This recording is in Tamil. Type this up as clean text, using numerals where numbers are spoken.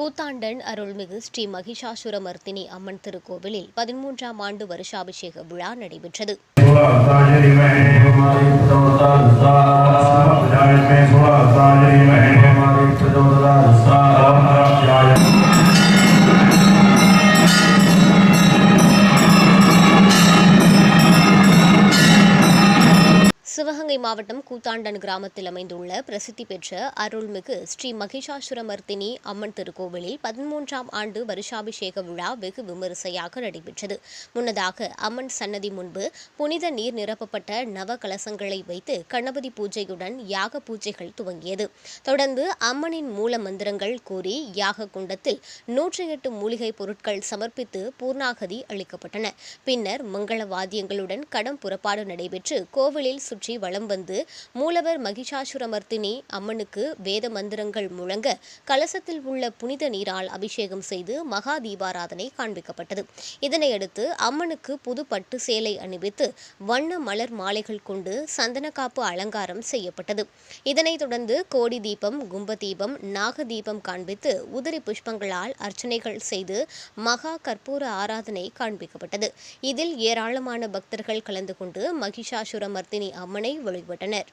கூத்தாண்டன் அருள்மிகு ஸ்ரீ மகிஷாசுரமர்த்தினி அம்மன் திருக்கோவிலில் 13ஆம் ஆண்டு வருஷாபிஷேக விழா நடைபெற்றது. சிவகங்கை மாவட்டம் கூத்தாண்டன் கிராமத்தில் அமைந்துள்ள பிரசித்தி பெற்ற அருள்மிகு ஸ்ரீ மகிஷாசுரமர்த்தினி அம்மன் திருக்கோவிலில் 13ஆம் ஆண்டு வருஷாபிஷேக விழா வெகு விமரிசையாக நடைபெற்றது. முன்னதாக அம்மன் சன்னதி முன்பு புனித நீர் நிரப்பப்பட்ட நவ கலசங்களை வைத்து கணபதி பூஜையுடன் யாக பூஜைகள் துவங்கியது. தொடர்ந்து அம்மனின் மூல மந்திரங்கள் கூறி யாக குண்டத்தில் 108 மூலிகை பொருட்கள் சமர்ப்பித்து பூர்ணாகதி அளிக்கப்பட்டன. பின்னர் மங்கள வாத்தியங்களுடன் கடம் புறப்பாடு நடைபெற்று கோவிலில் சுற்றி வலம் வந்து மூலவர் மகிஷாசுரமர்த்தினி அம்மனுக்கு வேத மந்திரங்கள் முழங்க கலசத்தில் உள்ள புனித நீரால் அபிஷேகம் செய்து மகா தீபாராதனை காண்பிக்கப்பட்டது. இதனையடுத்து அம்மனுக்கு புது பட்டு சேலை அணிவித்து வண்ண மலர் மாலைகள் கொண்டு சந்தனக்காப்பு அலங்காரம் செய்யப்பட்டது. இதனைத் தொடர்ந்து கோடி தீபம், கும்ப தீபம், நாக தீபம் காண்பித்து உதிரி புஷ்பங்களால் அர்ச்சனைகள் செய்து மகா கற்பூர ஆராதனை காண்பிக்கப்பட்டது. இதில் ஏராளமான பக்தர்கள் கலந்து கொண்டு மகிஷாசுரமர்த்தினி அம்மனை வழிபட்டனர்.